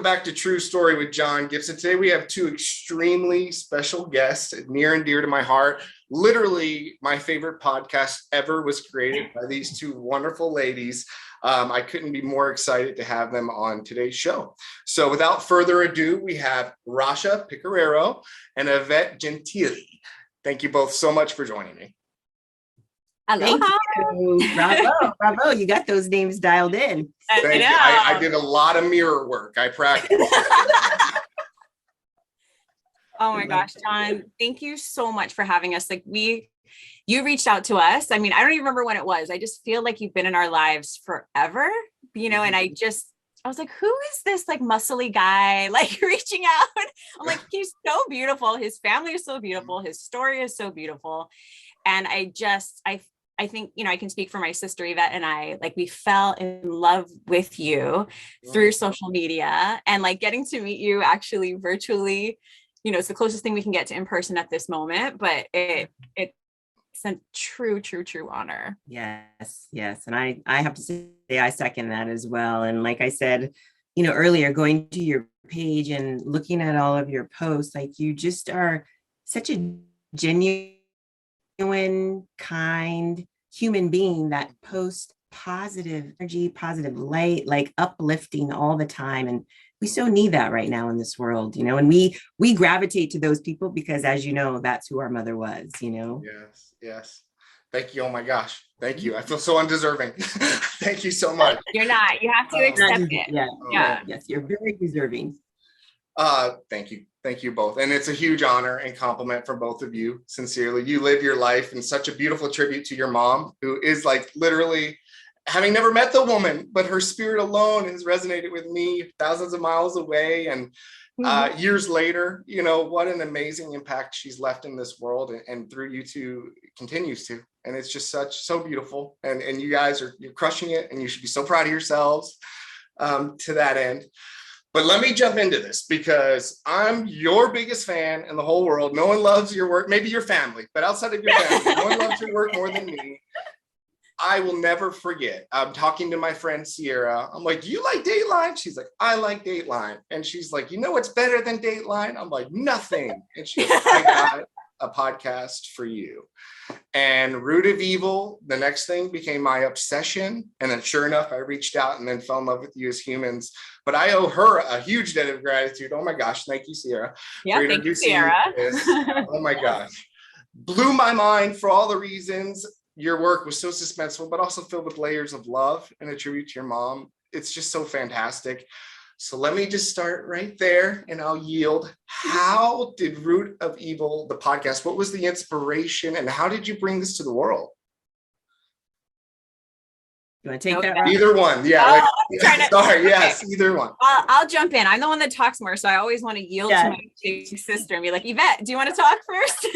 back to True Story with John Gibson. Today we have two extremely special guests, near and dear to my heart. Literally, my favorite podcast ever was created by these two wonderful ladies. I couldn't be more excited to have them on today's show. So without further ado, we have Rasha Pecoraro and Yvette Gentile. Thank you both so much for joining me. Aloha. Thank you. Bravo. You got those names dialed in. Thank you. I did a lot of mirror work. I practiced. Oh my gosh, John, thank you so much for having us. You reached out to us. I mean, I don't even remember when it was. I just feel like you've been in our lives forever, and I was like, who is this muscly guy reaching out? I'm like, he's so beautiful. His family is so beautiful. His story is so beautiful. And I think, I can speak for my sister Yvette and I, we fell in love with you through social media and getting to meet you actually virtually, it's the closest thing we can get to in person at this moment, but it's a true honor. Yes. And I have to say, I second that as well. And like I said, earlier, going to your page and looking at all of your posts, you just are such a genuine, kind human being that posts positive energy, positive light, uplifting all the time. And we so need that right now in this world, and we gravitate to those people because, as you know, that's who our mother was, Yes. Thank you. Oh my gosh. Thank you. I feel so undeserving. Thank you so much. You're not. You have to accept it. Yeah. Yes, you're very deserving. Thank you. Thank you both. And it's a huge honor and compliment from both of you. Sincerely, you live your life in such a beautiful tribute to your mom, who is literally, having never met the woman, but her spirit alone has resonated with me thousands of miles away. And years later, what an amazing impact she's left in this world, and through you two continues to. And it's just so beautiful. And you guys you're crushing it, and you should be so proud of yourselves to that end. But let me jump into this because I'm your biggest fan in the whole world. No one loves your work, maybe your family, but outside of your family, no one loves your work more than me. I will never forget. I'm talking to my friend Sierra. I'm like, do you like Dateline? She's like, I like Dateline. And she's like, what's better than Dateline? I'm like, nothing. And she's like, I got a podcast for you. And Root of Evil, the next thing, became my obsession. And then sure enough, I reached out and then fell in love with you as humans. But I owe her a huge debt of gratitude. Oh my gosh. Thank you, Sierra. Yeah, thank you, Sierra. Oh my gosh. Blew my mind for all the reasons. Your work was so suspenseful, but also filled with layers of love and a tribute to your mom. It's just so fantastic. So let me just start right there and I'll yield. How did Root of Evil, the podcast, what was the inspiration and how did you bring this to the world? You want to take that? Either one. Yeah. Sorry. Yes, either one. I'll jump in. I'm the one that talks more, so I always want to yield to my sister and be like, Yvette, do you want to talk first?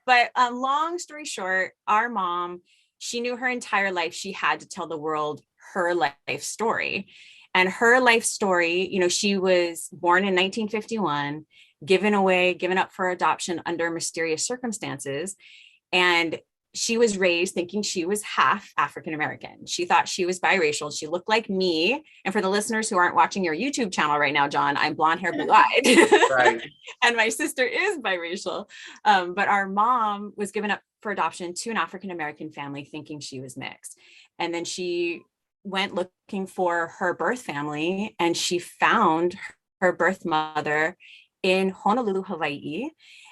But long story short, our mom, she knew her entire life she had to tell the world her life story. And her life story, she was born in 1951, given up for adoption under mysterious circumstances. And she was raised thinking she was half African-American. She thought she was biracial. She looked like me. And for the listeners who aren't watching your YouTube channel right now, John, I'm blonde hair, blue-eyed. Right. And my sister is biracial. But our mom was given up for adoption to an African-American family thinking she was mixed. And then she went looking for her birth family and she found her birth mother in Honolulu, Hawaii.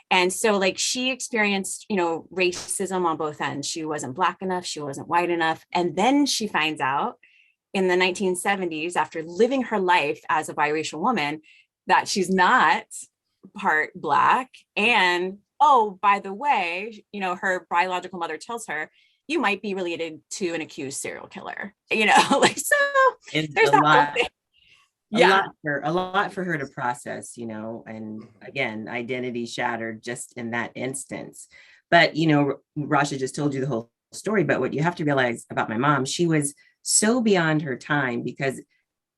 And so she experienced, racism on both ends. She wasn't Black enough. She wasn't white enough. And then she finds out in the 1970s, after living her life as a biracial woman, that she's not part Black. And, oh, by the way, her biological mother tells her, you might be related to an accused serial killer, so there's that whole thing. A lot for her to process, and again, identity shattered just in that instance. But, Rasha just told you the whole story, but what you have to realize about my mom, she was so beyond her time because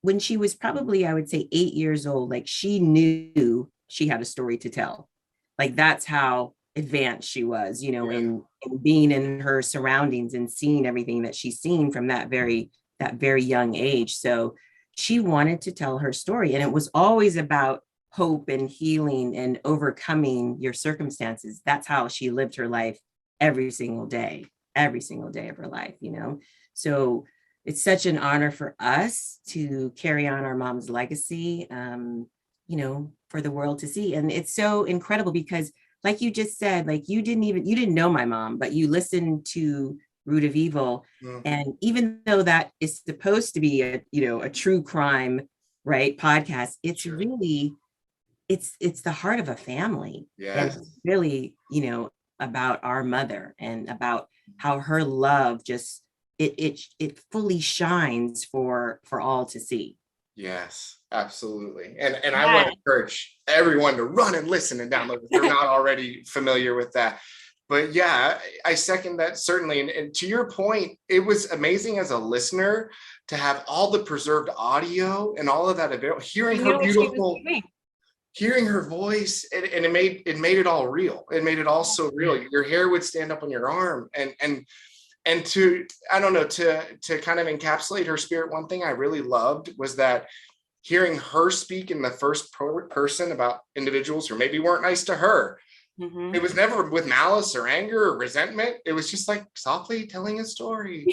when she was probably, I would say 8 years old, she knew she had a story to tell. That's how advanced she was, in being in her surroundings and seeing everything that she's seen from that very young age. So she wanted to tell her story. And it was always about hope and healing and overcoming your circumstances. That's how she lived her life every single day of her life, you know? So it's such an honor for us to carry on our mom's legacy, you know, for the world to see. And it's so incredible because like you just said, like you didn't know my mom, but you listened to Root of Evil. And even though that is supposed to be a, you know, a true crime, right, podcast, it's really, it's the heart of a family. Yes. And it's really, you know, about our mother and about how her love just, it fully shines for all to see. Yes, absolutely. And I want to encourage everyone to run and listen and download if they're not already familiar with that. But yeah, I second that certainly. And to your point, it was amazing as a listener to have all the preserved audio and all of that available, hearing her beautiful, hearing her voice, and it made it all real. It made it all so real. Your hair would stand up on your arm, and to, I don't know, to kind of encapsulate her spirit, one thing I really loved was that hearing her speak in the first person about individuals who maybe weren't nice to her. Mm-hmm. It was never with malice or anger or resentment. It was just like softly telling a story.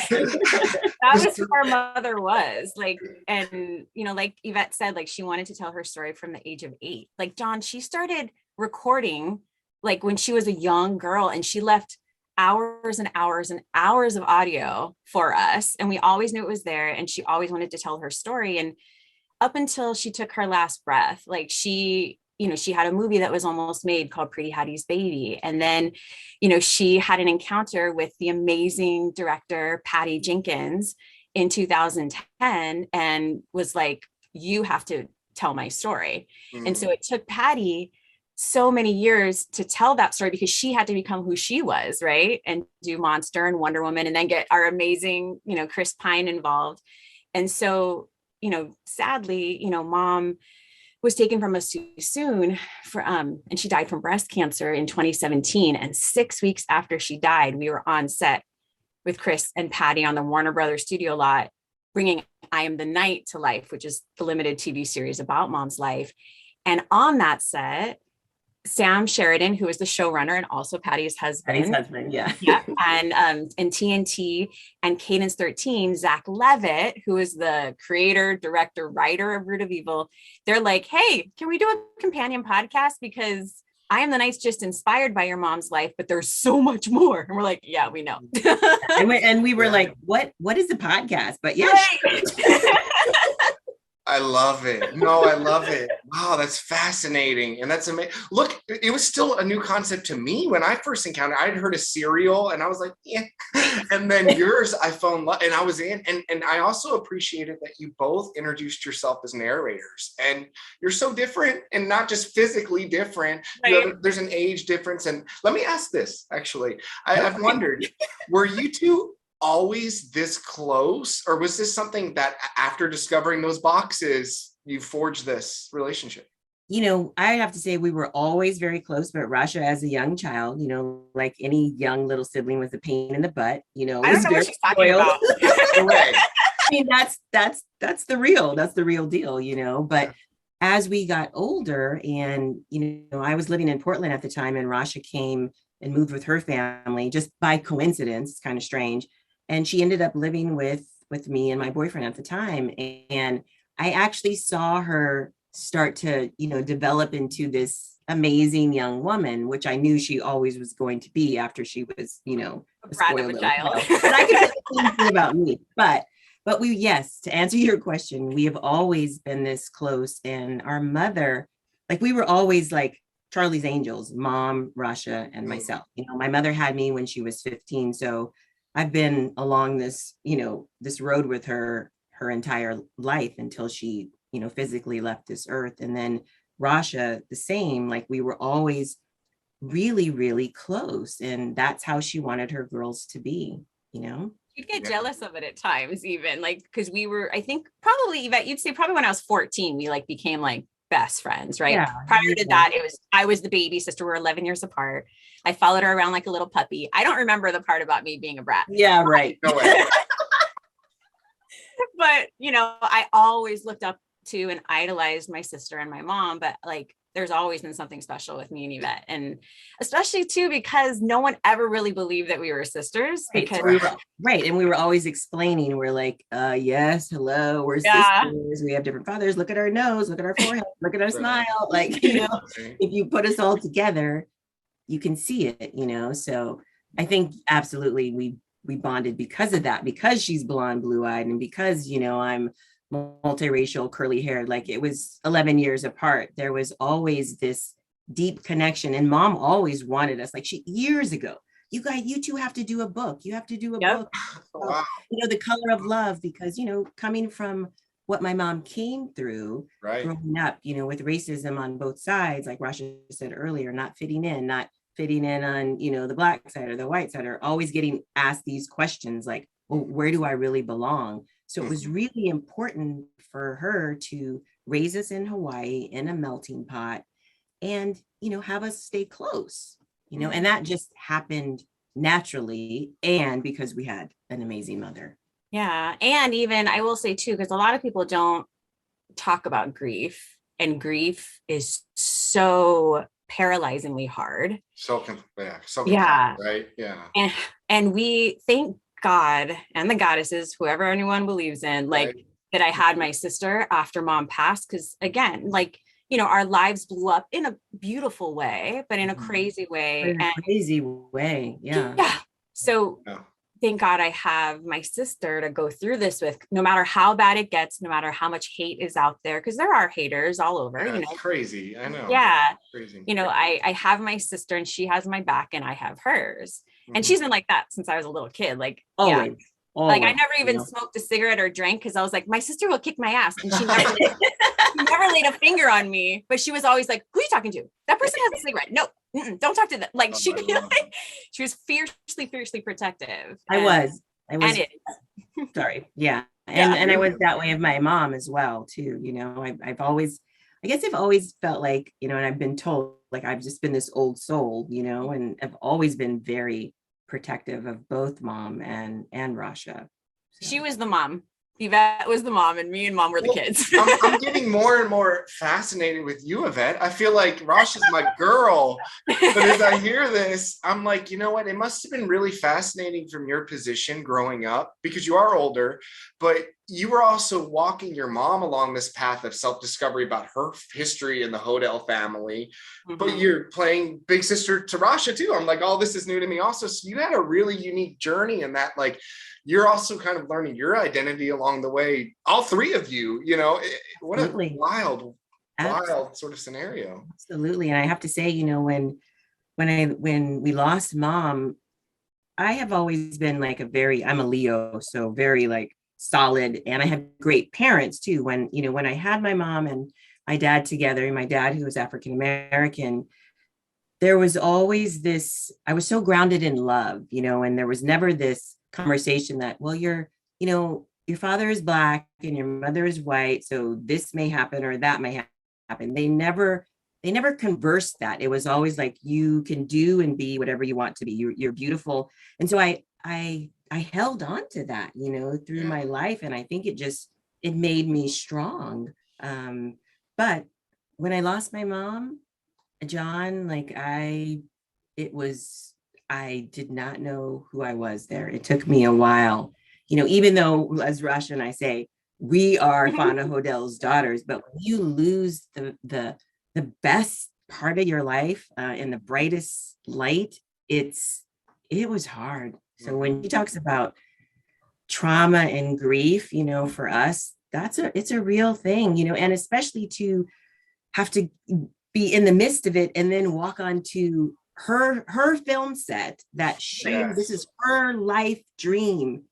That was who our mother was. Like, and you know, like Yvette said, like she wanted to tell her story from the age of 8. Like John, she started recording like when she was a young girl, and she left hours and hours and hours of audio for us. And we always knew it was there. And she always wanted to tell her story. And up until she took her last breath, like she, you know, she had a movie that was almost made called Pretty Hattie's Baby. And then, you know, she had an encounter with the amazing director, Patty Jenkins, in 2010 and was like, you have to tell my story. Mm-hmm. And so it took Patty so many years to tell that story because she had to become who she was, right? And do Monster and Wonder Woman and then get our amazing, you know, Chris Pine involved. And so, you know, sadly, you know, Mom was taken from us too soon and she died from breast cancer in 2017. And 6 weeks after she died, we were on set with Chris and Patty on the Warner Brothers studio lot, bringing I Am the Night to life, which is the limited TV series about Mom's life. And on that set, Sam Sheridan, who is the showrunner and also Patty's husband, yeah, and TNT and Cadence 13, Zach Levitt, who is the creator, director, writer of Root of Evil, they're like, hey, can we do a companion podcast? Because I Am the Night's just inspired by your mom's life, but there's so much more. And we're like, yeah, we know. and we were like, what is the podcast? But yeah. I love it. No, I love it. Wow, that's fascinating. And that's amazing. Look, it was still a new concept to me when I first encountered. I'd heard a serial and I was like, yeah. And then yours, I fell in love and I was in. And I also appreciated that you both introduced yourself as narrators. And you're so different and not just physically different. Right. You know, there's an age difference. And let me ask this, actually. I've wondered, were you two always this close, or was this something that after discovering those boxes you forged this relationship? You know, I have to say we were always very close, but Rasha as a young child, you know, like any young little sibling, was a pain in the butt, you know. I don't know what she's talking about. I mean, that's the real deal, you know. But as we got older and, you know, I was living in Portland at the time and Rasha came and moved with her family just by coincidence. It's kind of strange. And she ended up living with me and my boyfriend at the time. And I actually saw her start to, you know, develop into this amazing young woman, which I knew she always was going to be after she was, you know, a brat of a child. But I could say anything about me. But we, yes, to answer your question, we have always been this close. And our mother, like we were always like Charlie's Angels, Mom, Rasha, and myself. You know, my mother had me when she was 15. So I've been along this, you know, this road with her entire life until she, you know, physically left this earth. And then Rasha, the same, like we were always really, really close. And that's how she wanted her girls to be, you know? You'd get jealous of it at times, even like, because we were, I think probably, Yvette, you'd say probably when I was 14, we like became like best friends, right? Yeah, prior to that, I was the baby sister. We're 11 years apart. I followed her around like a little puppy. I don't remember the part about me being a brat. Yeah, right. No way. But, I always looked up to and idolized my sister and my mom, but like, there's always been something special with me and Yvette. And especially too, because no one ever really believed that we were sisters. Right. Because So we were right. And we were always explaining, we're like, yes, hello, we're Yeah. sisters. We have different fathers. Look at our nose, look at our forehead, look at our Right. smile. Like, if you put us all together, you can see it, So I think absolutely we bonded because of that, because she's blonde, blue-eyed, and because, I'm multiracial, curly haired. Like, it was 11 years apart. There was always this deep connection, and mom always wanted us, like, years ago, you two have to do a book. You have to do a book Wow. The color of love, because coming from what my mom came through growing up, with racism on both sides, like Rasha said earlier, not fitting in on, the black side or the white side, or always getting asked these questions like, well, where do I really belong? So it was really important for her to raise us in Hawaii in a melting pot and, have us stay close, and that just happened naturally. And because we had an amazing mother. Yeah. And even I will say too, because a lot of people don't talk about grief, and grief is so paralyzingly hard. Yeah. Right. Yeah. And we thank God and the goddesses, whoever anyone believes in, like that I had my sister after mom passed. Cause again, like, our lives blew up in a beautiful way, but in a crazy way. Yeah. So thank God I have my sister to go through this with, no matter how bad it gets, no matter how much hate is out there, because there are haters all over. It's crazy. I know. Yeah. Crazy. I have my sister and she has my back and I have hers. And she's been like that since I was a little kid. Like, always. Like, I never even smoked a cigarette or drank because I was like, my sister will kick my ass. And she never did. She never laid a finger on me, but she was always like, who are you talking to? That person has a cigarette. No, don't talk to them. Like, she was fiercely protective. I was. Sorry. Yeah. And I was that way of my mom as well too. I've always felt like, and I've been told, like, I've just been this old soul, and I've always been very protective of both mom and Rasha. So. She was the mom. Yvette was the mom, and me and mom were the kids. I'm getting more and more fascinated with you, Yvette. I feel like Rasha's my girl. But as I hear this, I'm like, you know what? It must have been really fascinating from your position growing up, because you are older, but you were also walking your mom along this path of self-discovery about her history in the Hodel family. But you're playing big sister to Rasha too. I'm like, oh, this is new to me also. So you had a really unique journey in that, like, you're also kind of learning your identity along the way. All three of you, what a wild sort of scenario. Absolutely. And I have to say, when we lost mom, I have always been like I'm a Leo, so very like solid. And I had great parents too. When I had my mom and my dad together, and my dad, who was African-American, there was always this, I was so grounded in love, and there was never this conversation that, well, your father is black and your mother is white, so this may happen or that may happen. They never conversed that. It was always like, you can do and be whatever you want to be. You're beautiful. And so I held on to that, through my life. And I think it made me strong. But when I lost my mom, John, like I did not know who I was there. It took me a while, even though, as Rasha and I say, we are Fauna Hodel's daughters, but when you lose the best part of your life in the brightest light, it was hard. So when he talks about trauma and grief, for us, it's a real thing, and especially to have to be in the midst of it and then walk onto her film set that this is her life dream,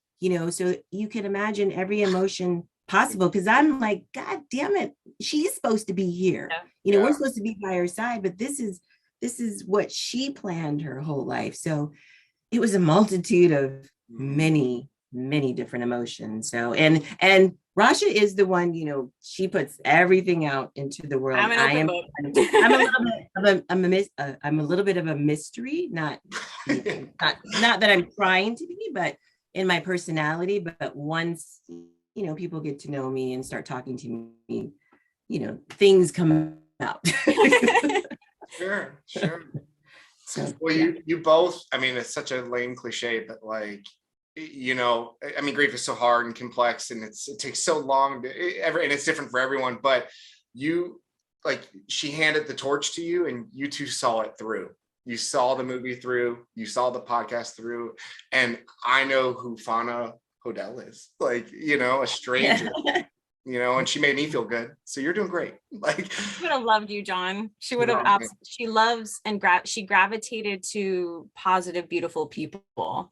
so you can imagine every emotion possible, because I'm like, God damn it, she's supposed to be here. We're supposed to be by her side, but this is what she planned her whole life. So it was a multitude of many different emotions. So and Rasha is the one, she puts everything out into the world. I'm a little bit of a mystery, not that I'm trying to be, but in my personality. But once people get to know me and start talking to me, things come out. Sure. So, Well, you both, I mean, it's such a lame cliche, but like, I mean, grief is so hard and complex, and it takes so long and it's different for everyone, but she handed the torch to you and you two saw it through. You saw the movie through, you saw the podcast through, and I know who Fauna Hodel is, a stranger. And she made me feel good. So you're doing great. She would have loved you, John. She would have. She loves and she gravitated to positive, beautiful people.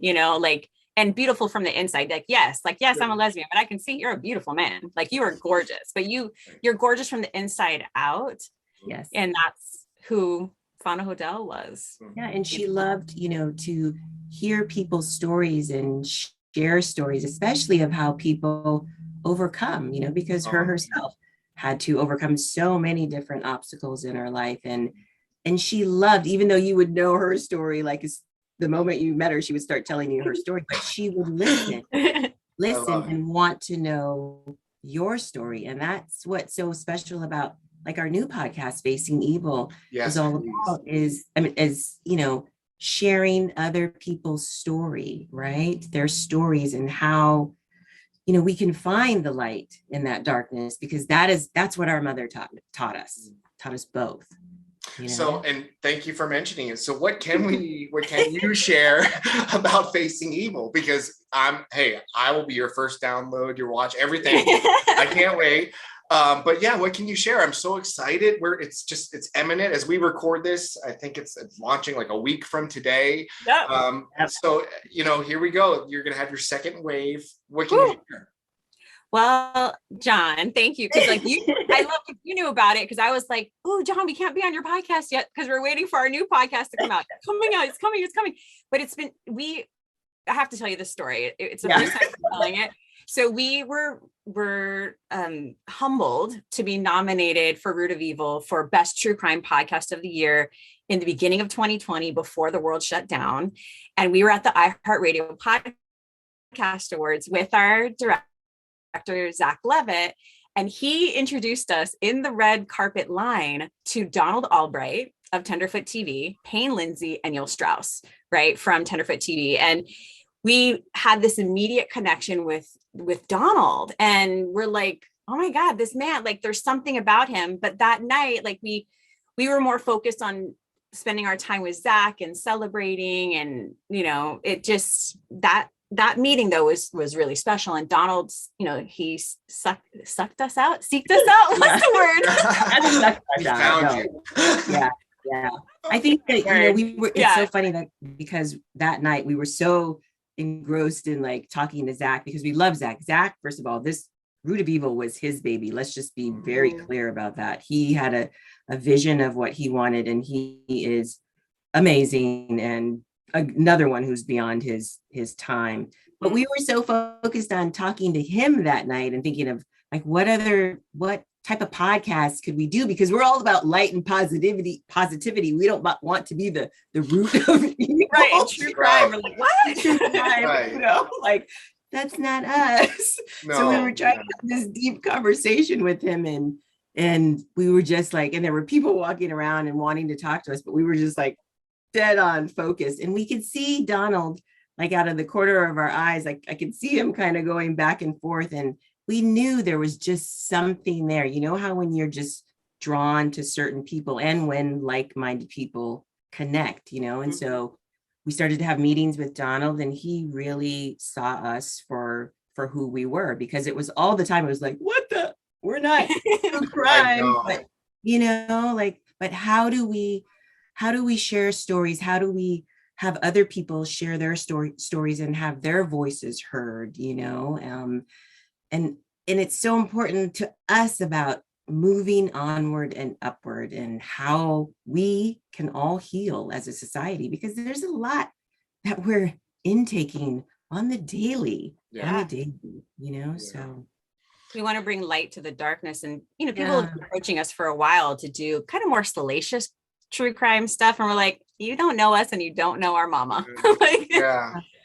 And beautiful from the inside. Yes, I'm a lesbian, but I can see you're a beautiful man. You are gorgeous, but you're gorgeous from the inside out. Yes, and that's who Fauna Hodel was. Yeah, and she loved, to hear people's stories and share stories, especially of how people overcome, because her herself had to overcome so many different obstacles in her life. And she loved, even though you would know her story, the moment you met her, she would start telling you her story, but she would listen and want to know your story. And that's what's so special about our new podcast, Facing Evil, is all about is sharing other people's story, right? Their stories, and how we can find the light in that darkness, because that's what our mother taught us both. So, and thank you for mentioning it. So what can you share about Facing Evil? Because I will be your first download, your watch, everything. I can't wait. But yeah, what can you share? I'm so excited. It's imminent as we record this. I think it's launching a week from today. Yep. So, here we go. You're going to have your second wave. What can you share? Well, John, thank you. Because I love that you knew about it, because I was like, oh, John, we can't be on your podcast yet because we're waiting for our new podcast to come out. It's coming. But I have to tell you this story. It's the first time I'm telling it. So we were humbled to be nominated for Root of Evil for Best True Crime Podcast of the Year in the beginning of 2020, before the world shut down. And we were at the iHeart Radio Podcast Awards with our director, Zach Levitt, and he introduced us in the red carpet line to Donald Albright of Tenderfoot TV, Payne Lindsay, and Yul Strauss, right, from Tenderfoot TV. And we had this immediate connection with Donald, and we're like, oh my God, this man, there's something about him. But that night, we were more focused on spending our time with Zach and celebrating, and it just that meeting though was really special. And Donald's, he seeked us out. What's the word? He found you. Yeah. I think that we were. It's so funny that because that night we were so engrossed in talking to Zach, because we love Zach. Zach, first of all, this Root of Evil was his baby. Let's just be very clear about that. He had a vision of what he wanted, and he is amazing, and another one who's beyond his time. But we were so focused on talking to him that night and thinking of what type of podcast could we do, because we're all about light and positivity. We don't want to be the root of evil. Right, true crime. We're like, what? True crime, that's not us. No, so we were trying to have this deep conversation with him, and we were just and there were people walking around and wanting to talk to us, but we were just dead on focused. And we could see Donald out of the corner of our eyes. I could see him kind of going back and forth, and we knew there was just something there. How when you're just drawn to certain people, and when like-minded people connect, and so we started to have meetings with Donald, and he really saw us for who we were, because it was all the time. It was we're not true crime, but but how do we share stories? How do we have other people share their stories and have their voices heard, and it's so important to us about moving onward and upward, and how we can all heal as a society, because there's a lot that we're intaking on the daily, so. We want to bring light to the darkness, and, people have been approaching us for a while to do kind of more salacious true crime stuff. And we're like, you don't know us and you don't know our mama.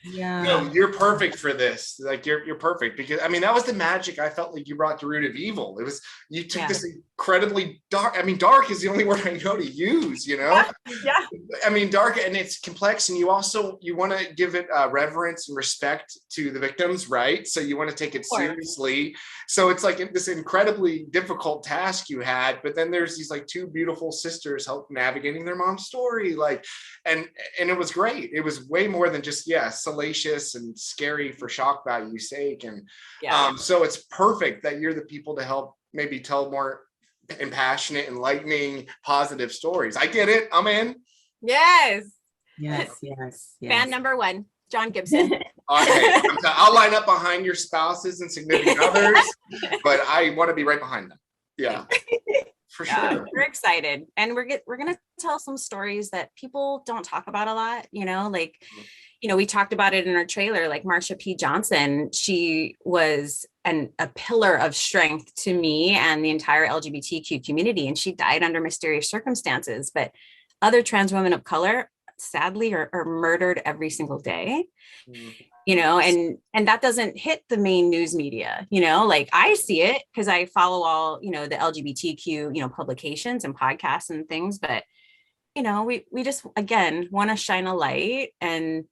Yeah. No, you're perfect for this. Like you're perfect because I mean that was the magic I felt like you brought to Root of Evil. It was you took this incredibly dark. I mean, dark is the only word I know to use. You know, Yeah. I mean, dark and it's complex, and you want to give it reverence and respect to the victims, right? So you want to take it seriously. So it's like this incredibly difficult task you had, but then there's these like two beautiful sisters help navigating their mom's story, like, and it was great. It was way more than just salacious and scary for shock value's sake, and so it's perfect that you're the people to help maybe tell more impassionate, enlightening, positive stories. I get it. I'm in. Yes. Fan number 1, John Gibson. Okay, I'll line up behind your spouses and significant others, but I want to be right behind them. Yeah, for sure. We're excited, and we're gonna tell some stories that people don't talk about a lot. You know, like, we talked about it in our trailer. Like Rasha P. Johnson, she was a pillar of strength to me and the entire LGBTQ community, and she died under mysterious circumstances. But other trans women of color, sadly, are murdered every single day. And that doesn't hit the main news media. Like I see it because I follow all the LGBTQ publications and podcasts and things. But we just again want to shine a light and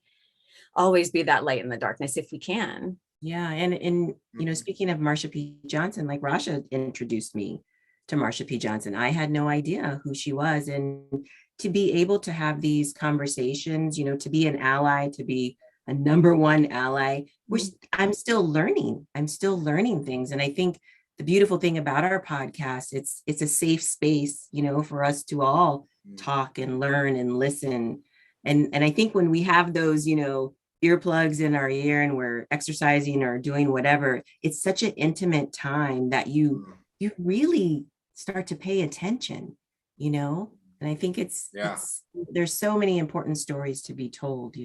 always be that light in the darkness if we can. Yeah. And speaking of Marsha P. Johnson, like Rasha introduced me to Marsha P. Johnson. I had no idea who she was. And to be able to have these conversations, to be an ally, to be a number one ally, which I'm still learning. I'm still learning things. And I think the beautiful thing about our podcast, it's a safe space, for us to all talk and learn and listen. And I think when we have those, earplugs in our ear and we're exercising or doing whatever, it's such an intimate time that you really start to pay attention, and I think it's there's so many important stories to be told,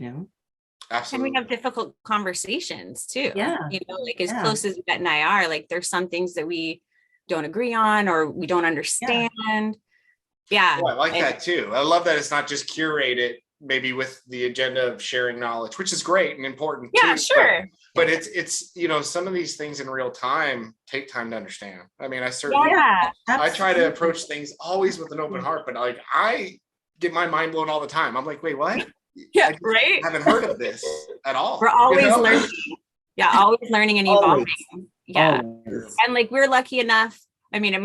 Absolutely. And we have difficult conversations too. Yeah. Like as close as Yvette and I are, like there's some things that we don't agree on or we don't understand. Yeah. I like that too. I love that it's not just curated maybe with the agenda of sharing knowledge, which is great and important. Yeah, too, sure. But it's some of these things in real time take time to understand. I mean, I certainly I try to approach things always with an open heart, but like I get my mind blown all the time. I'm like, wait, what? Yeah, right. I haven't heard of this at all. We're always learning. Yeah, always learning and evolving. Yeah. Always. And like we're lucky enough. I mean,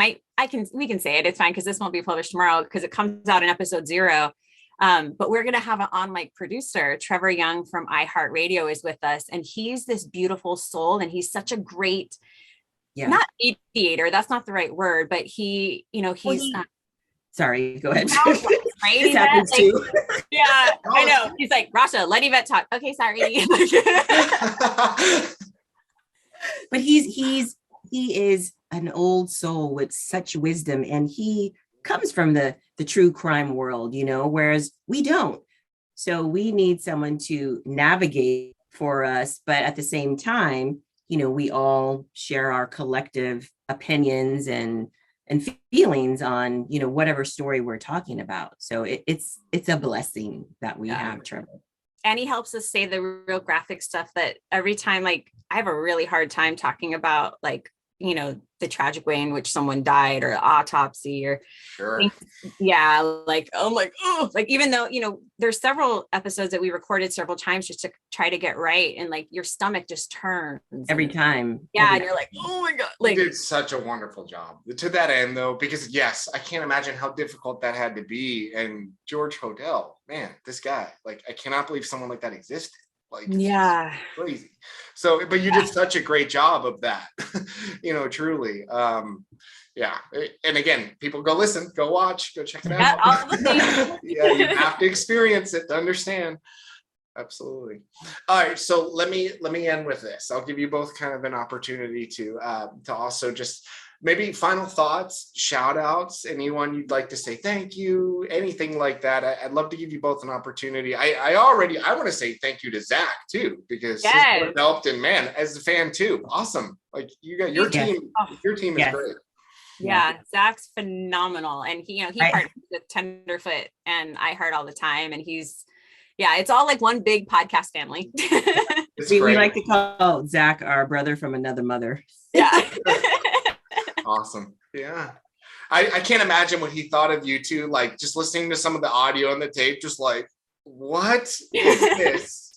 we can say it. It's fine because this won't be published tomorrow because it comes out in episode 0. But we're going to have an on-mic producer. Trevor Young from iHeart Radio is with us, and he's this beautiful soul, and he's such a great, not mediator. That's not the right word, but he's. Sorry, go ahead. Right? This happens too. Yeah, I know. He's like, Rasha, let Yvette talk. Okay, sorry. But he is an old soul with such wisdom, and he comes from the true crime world, whereas we don't. So we need someone to navigate for us, but at the same time, we all share our collective opinions and feelings on, whatever story we're talking about. So it's a blessing that we have Trevor. And he helps us say the real graphic stuff that every time, like I have a really hard time talking about like, the tragic way in which someone died or autopsy or things, like I'm like, oh, like even though there's several episodes that we recorded several times just to try to get right, and like your stomach just turns every time. And you're like, oh my god, like you did such a wonderful job to that end though, because I can't imagine how difficult that had to be. And George Hodel, man, this guy, like I cannot believe someone like that existed. Like crazy. So but you did such a great job of that. Truly. And again, people go listen, go watch, go check it out. All the things. You have to experience it to understand. Absolutely. All right, so let me end with this. I'll give you both kind of an opportunity to also just maybe final thoughts, shout outs, anyone you'd like to say thank you, anything like that. I'd love to give you both an opportunity. I want to say thank you to Zach too, because he's helped, and man, as a fan too, awesome. Like you got your team is great. Yeah, Zach's phenomenal. And he partners with Tenderfoot and iHeart all the time. And he's Yeah, it's all like one big podcast family. It's We great. like to call Zach our brother from another mother. Yeah. Awesome. Yeah. I can't imagine what he thought of you two, like just listening to some of the audio and the tape, just like, what is this?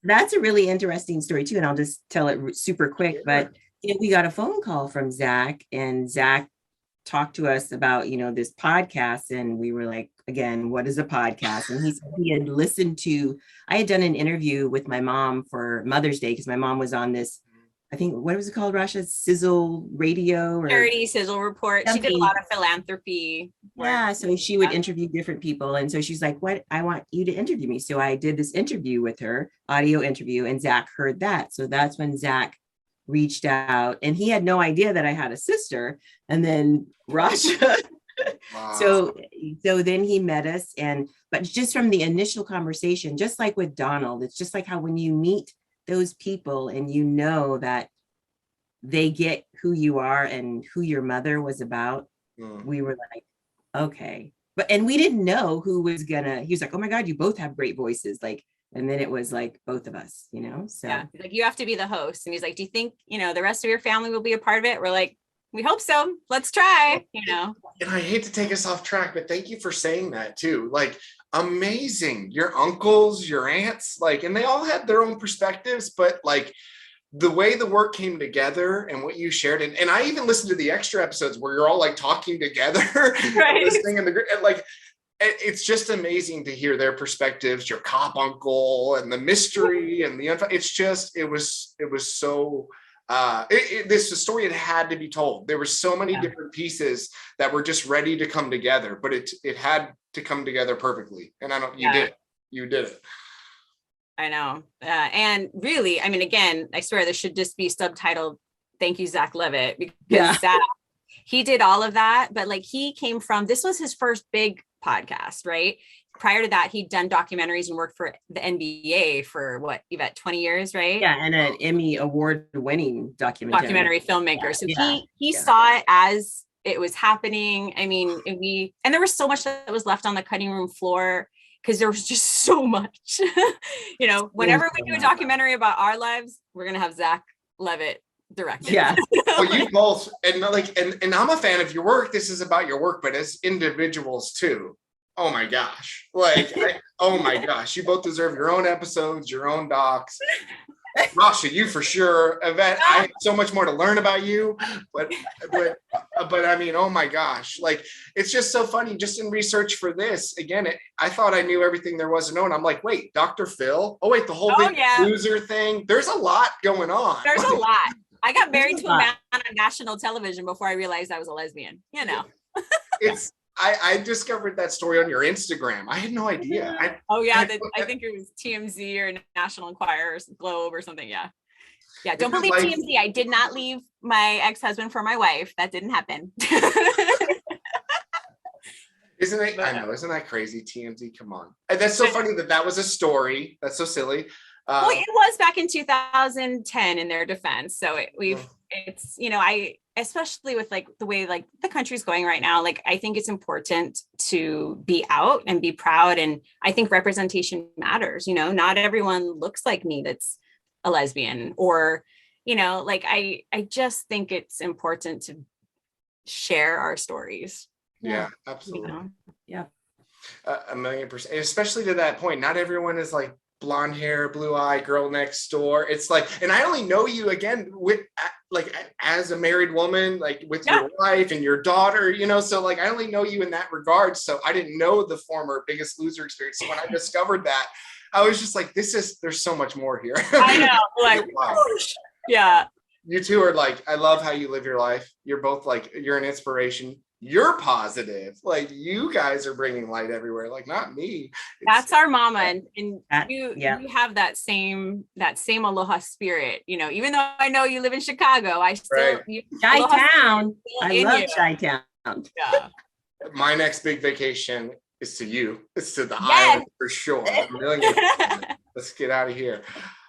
That's a really interesting story too. And I'll just tell it super quick, but we got a phone call from Zach, and Zach talked to us about, this podcast. And we were like, again, what is a podcast? And he said he had listened to, I had done an interview with my mom for Mother's Day because my mom was on this, I think, what was it called, Rasha? Sizzle Radio or Charity Sizzle Report. She did a lot of philanthropy work. Yeah, so she would interview different people. And so she's like, what? I want you to interview me. So I did this interview with her, audio interview, and Zach heard that. So that's when Zach reached out, and he had no idea that I had a sister. And then Rasha. Wow. So then he met us, but just from the initial conversation, just like with Donald, it's just like how when you meet those people and you know that they get who you are and who your mother was about, we were like, okay. And we didn't know who was he was like, oh my God, you both have great voices. Like, and then it was like both of us, so. Yeah, like you have to be the host. And he's like, do you think, the rest of your family will be a part of it? We're like, we hope so. Let's try, And I hate to take us off track, but thank you for saying that too. Like, amazing. Your uncles, your aunts, like, and they all had their own perspectives, but like the way the work came together and what you shared. And I even listened to the extra episodes where you're all like talking together, right. Listening in the group, and like, it's just amazing to hear their perspectives, your cop uncle and the mystery and it was so, this story had to be told. There were so many different pieces that were just ready to come together, but it had to come together perfectly. And you did it. I know. And really, I mean, again, I swear this should just be subtitled, thank you, Zach Levitt, because Zach, he did all of that, but like this was his first big podcast, right? Prior to that, he'd done documentaries and worked for the NBA for what, Yvette, 20 years, right? Yeah, and an Emmy award-winning documentary filmmaker. So he saw it as it was happening. I mean, and there was so much that was left on the cutting room floor because there was just so much. Whenever we do a documentary about our lives, we're gonna have Zach Levitt directed. Yeah. Well, you both, and I'm a fan of your work. This is about your work, but as individuals too. Oh my gosh. Oh my gosh. You both deserve your own episodes, your own docs. Rasha, you for sure. Yvette, I have so much more to learn about you, but I mean, oh my gosh. Like, it's just so funny. Just in research for this, again, I thought I knew everything there was to know. And I'm like, wait, Dr. Phil? Oh wait, the whole big loser thing. There's a lot going on. There's a lot. I got married to a man on national television before I realized I was a lesbian, I discovered that story on your Instagram. I had no idea. I think it was TMZ or National Enquirer or Globe or something. Yeah. Don't believe TMZ. I did not leave my ex-husband for my wife. That didn't happen. Isn't it? I know. Isn't that crazy? TMZ. Come on. And that's so funny that was a story. That's so silly. Well, it was back in 2010 in their defense. So it's I especially with like the way like the country's going right now, like I think it's important to be out and be proud, and I think representation matters. Not everyone looks like me that's a lesbian, or like I just think it's important to share our stories. Yeah, absolutely. Yeah, 1,000,000%, especially to that point. Not everyone is like blonde hair, blue eye, girl next door. It's like, and I only know you again with like as a married woman, like with your wife and your daughter, so like I only know you in that regard. So I didn't know the former Biggest Loser experience. So when I discovered that, I was just like, there's so much more here. I know, like, yeah. You two are like, I love how you live your life. You're both like, you're an inspiration. You're positive. Like, you guys are bringing light everywhere. Like, not me. That's our mama, and you have that same aloha spirit. Even though I know you live in Chicago, I still Chi-town. I love Chi-town. Yeah. My next big vacation is to you. It's to the island for sure. Let's get out of here.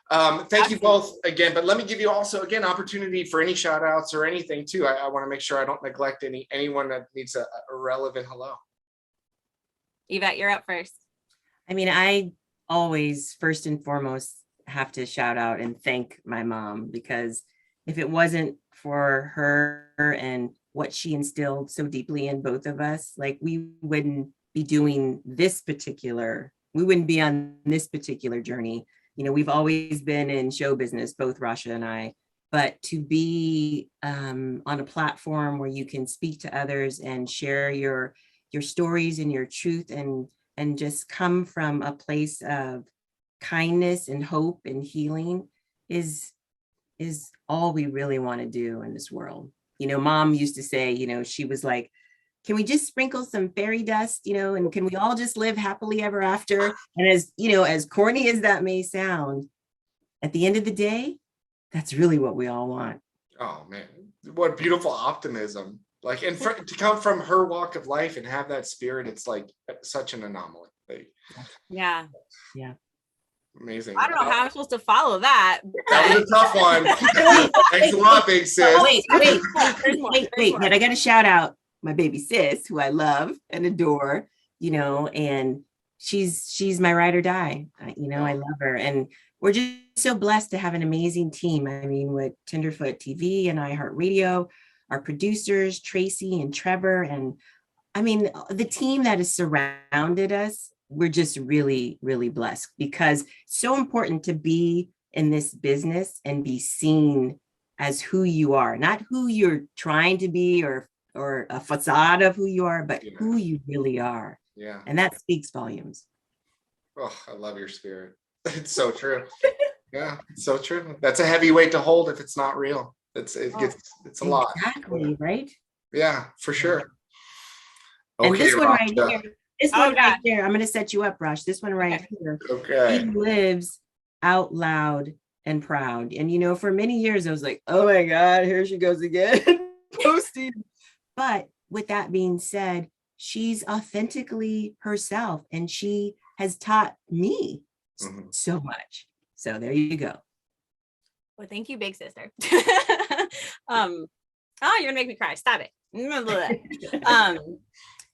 Thank you both again, but let me give you also again opportunity for any shout outs or anything too. I want to make sure I don't neglect anyone that needs a relevant hello. Yvette, you're up first. I mean, I always, first and foremost, have to shout out and thank my mom, because if it wasn't for her and what she instilled so deeply in both of us, like we wouldn't be doing this particular, we wouldn't be on this particular journey. You know, we've always been in show business, both Rasha and I, but to be on a platform where you can speak to others and share your stories and your truth, and just come from a place of kindness and hope and healing is all we really want to do in this world. You know, mom used to say, you know, she was like, can we just sprinkle some fairy dust, you know, and can we all just live happily ever after? And as, you know, as corny as that may sound, at the end of the day, that's really what we all want. Oh man, what beautiful optimism. Like, and to come from her walk of life and have that spirit, it's like such an anomaly. Like, Yeah. amazing. I don't know how I'm supposed to follow that. That was a tough one. Thanks a lot, big sis. Oh, wait, There's more. but I got to shout out my baby sis, who I love and adore, you know, and she's my ride or die. You know, I love her. And we're just so blessed to have an amazing team. I mean, with Tenderfoot TV and iHeart Radio, our producers, Tracy and Trevor, and I mean, the team that has surrounded us, we're just really, really blessed, because it's so important to be in this business and be seen as who you are, not who you're trying to be or a facade of who you are, but who you really are. Yeah. And that speaks volumes. Oh, I love your spirit. It's so true. Yeah, it's so true. That's a heavy weight to hold if it's not real. It's a lot. Exactly, right? Yeah, for sure. And Okay, this one right Rasha. here, right there, I'm going to set you up, Rush. This one right here, Okay. he lives out loud and proud. And, you know, for many years, I was like, oh my God, here she goes again, posting. But with that being said, she's authentically herself, and she has taught me so much. So there you go. Well, thank you, big sister. Oh, you're gonna make me cry. Stop it.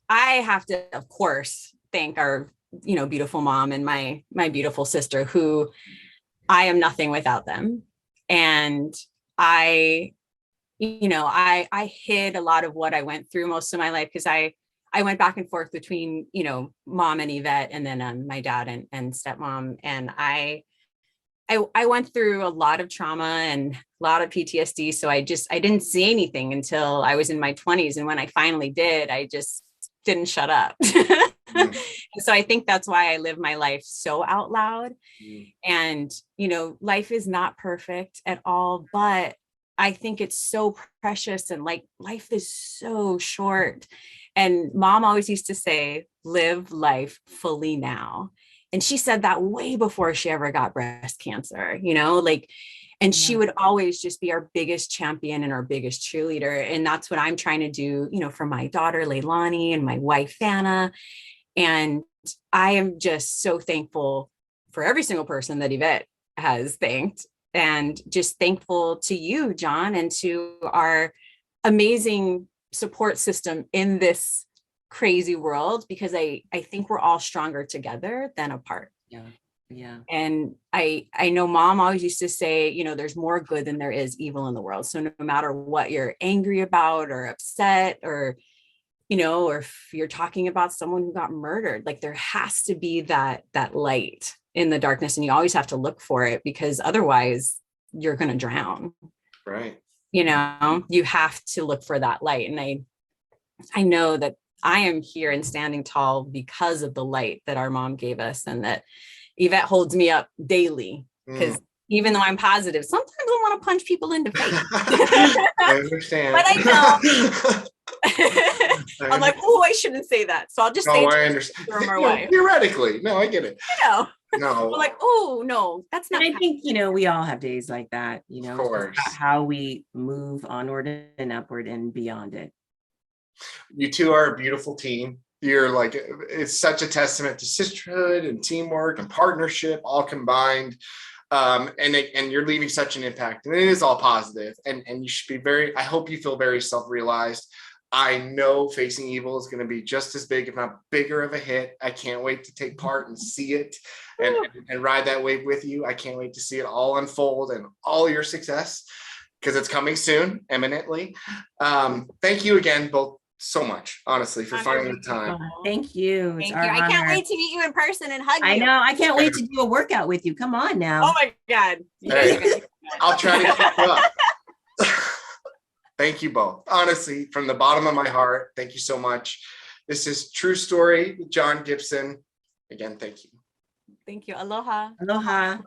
I have to, of course, thank our, you know, beautiful mom and my beautiful sister, who I am nothing without them. And I hid a lot of what I went through most of my life, because I went back and forth between, you know, mom and Yvette, and then my dad and stepmom. And I went through a lot of trauma and a lot of PTSD. So I didn't see anything until I was in my 20s. And when I finally did, I just didn't shut up. So I think that's why I live my life so out loud. And, you know, life is not perfect at all, but I think it's so precious, and like life is so short. And mom always used to say, live life fully now. And she said that way before she ever got breast cancer, you know, like, and she would always just be our biggest champion and our biggest cheerleader. And that's what I'm trying to do, you know, for my daughter, Leilani, and my wife, Fana. And I am just so thankful for every single person that Yvette has thanked, and just thankful to you, John, and to our amazing support system in this crazy world, because I think we're all stronger together than apart. Yeah. And I know mom always used to say, you know, there's more good than there is evil in the world. So no matter what you're angry about or upset, or, you know, or if you're talking about someone who got murdered, like there has to be that light in the darkness, and you always have to look for it, because otherwise you're going to drown. Right. You know, you have to look for that light. And I know that I am here and standing tall because of the light that our mom gave us, and that Yvette holds me up daily, because even though I'm positive, sometimes I want to punch people in the face. I understand. But I know. I'm like, oh, I shouldn't say that. So I'll just say, I understand. Way. Theoretically, no, I get it. I know. No. I'm like, oh no, that's not. And I think, you know, we all have days like that, you know, of course. How we move onward and upward and beyond it. You two are a beautiful team. You're like, it's such a testament to sisterhood and teamwork and partnership all combined. And you're leaving such an impact, and it is all positive. And you should be I hope you feel very self-realized. I know Facing Evil is going to be just as big, if not bigger of a hit. I can't wait to take part and see it and ride that wave with you. I can't wait to see it all unfold and all your success, because it's coming soon, imminently. Thank you again, both, so much, honestly, for finding the time. Thank you. Thank you. I can't wait to meet you in person and hug you. I know. I can't wait to do a workout with you. Come on now. Oh my God. Hey, I'll try to keep up. Thank you both. Honestly, from the bottom of my heart, thank you so much. This is True Story with John Gibson. Again, thank you. Thank you. Aloha. Aloha.